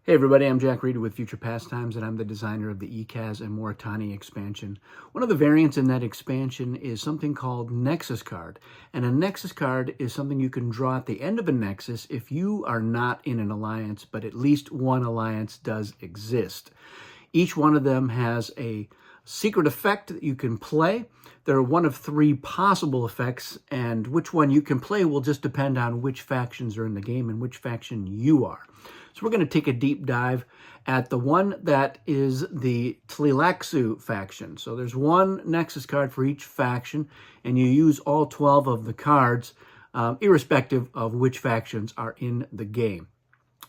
Hey everybody, I'm Jack Reeder with Future Pastimes, and I'm the designer of the ECAS and Moritani expansion. One of the variants in that expansion is something called Nexus card. And a Nexus card is something you can draw at the end of a Nexus if you are not in an alliance, but at least one alliance does exist. Each one of them has a secret effect that you can play. There are one of three possible effects, and which one you can play will just depend on which factions are in the game and which faction you are. So we're going to take a deep dive at the one that is the Tleilaxu faction. So there's one Nexus card for each faction, and you use all 12 of the cards, irrespective of which factions are in the game.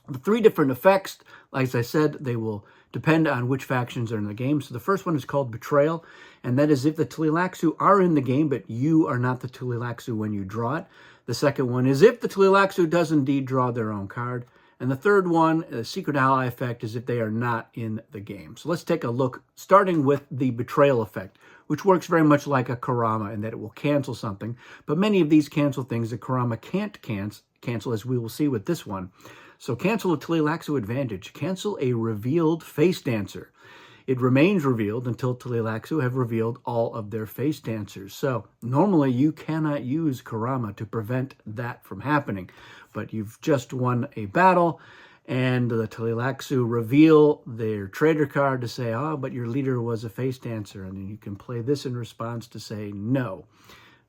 The three different effects, like I said, they will depend on which factions are in the game. So the first one is called Betrayal, and that is if the Tleilaxu are in the game, but you are not the Tleilaxu when you draw it. The second one is if the Tleilaxu does indeed draw their own card. And the third one, the secret ally effect, is if they are not in the game. So let's take a look, starting with the Betrayal effect, which works very much like a Karama in that it will cancel something. But many of these cancel things that Karama can't cancel, as we will see with this one. So cancel a Tleilaxu advantage. Cancel a revealed face dancer. It remains revealed until Tleilaxu have revealed all of their face dancers. So normally you cannot use Karama to prevent that from happening. But you've just won a battle, and the Tleilaxu reveal their trader card to say, oh, but your leader was a face dancer. And then you can play this in response to say, no,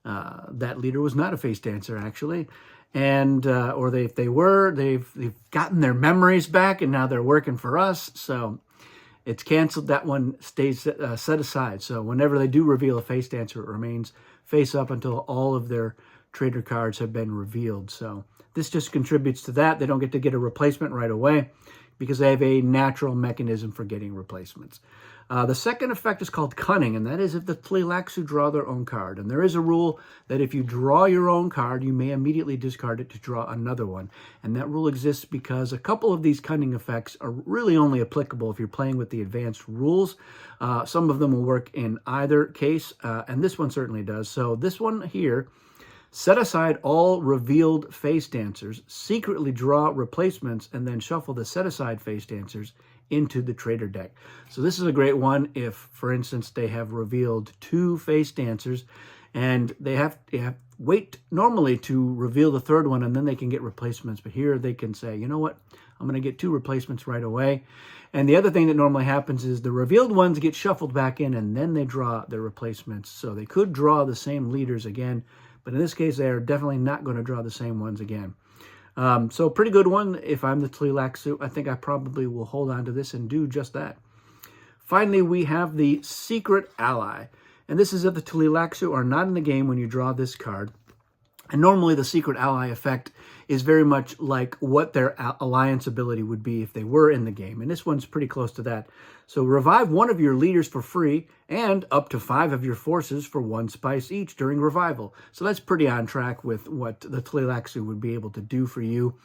that leader was not a face dancer, actually. And or if they were, they've gotten their memories back, and now they're working for us. So it's canceled. That one stays set aside. So whenever they do reveal a face dancer, it remains face up until all of their trader cards have been revealed. So this just contributes to that. They don't get a replacement right away because they have a natural mechanism for getting replacements. The second effect is called Cunning, and that is if the Tleilaxu draw their own card. And there is a rule that if you draw your own card, you may immediately discard it to draw another one. And that rule exists because a couple of these Cunning effects are really only applicable if you're playing with the advanced rules. Some of them will work in either case, and this one certainly does. So this one here, set aside all revealed face dancers, secretly draw replacements, and then shuffle the set-aside face dancers into the trader deck. So this is a great one if, for instance, they have revealed two face dancers, and they have wait normally to reveal the third one, and then they can get replacements. But here they can say, you know what, I'm going to get two replacements right away. And the other thing that normally happens is the revealed ones get shuffled back in, and then they draw their replacements. So they could draw the same leaders again, but in this case, they are definitely not going to draw the same ones again. So pretty good one. If I'm the Tleilaxu, I think I probably will hold on to this and do just that. Finally, we have the secret ally. And this is if the Tleilaxu are not in the game when you draw this card. And normally the secret ally effect is very much like what their alliance ability would be if they were in the game. And this one's pretty close to that. So revive one of your leaders for free and up to 5 of your forces for 1 spice each during revival. So that's pretty on track with what the Tleilaxu would be able to do for you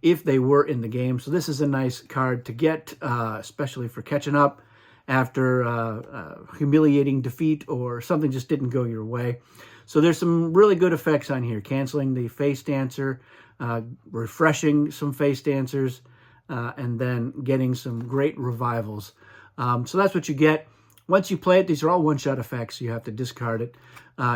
if they were in the game. So this is a nice card to get, especially for catching up after humiliating defeat or something just didn't go your way. So there's some really good effects on here. Canceling the face dancer, refreshing some face dancers, and then getting some great revivals. So that's what you get. Once you play it, these are all one-shot effects. You have to discard it.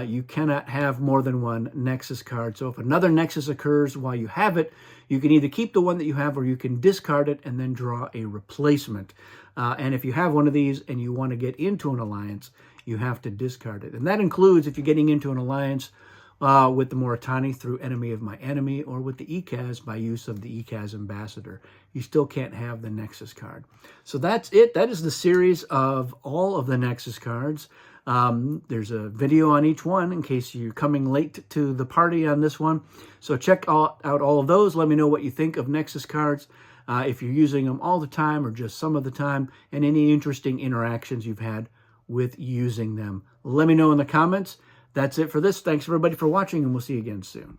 You cannot have more than one Nexus card. So if another Nexus occurs while you have it, you can either keep the one that you have or you can discard it and then draw a replacement. And if you have one of these and you want to get into an alliance, you have to discard it. And that includes if you're getting into an alliance with the Moritani through Enemy of My Enemy, or with the ECAS by use of the ECAS Ambassador. You still can't have the Nexus card. So that's it. That is the series of all of the Nexus cards. There's a video on each one in case you're coming late to the party on this one. So check out all of those. Let me know what you think of Nexus cards. If you're using them all the time or just some of the time, and any interesting interactions you've had with using them. Let me know in the comments. That's it for this. Thanks everybody for watching, and we'll see you again soon.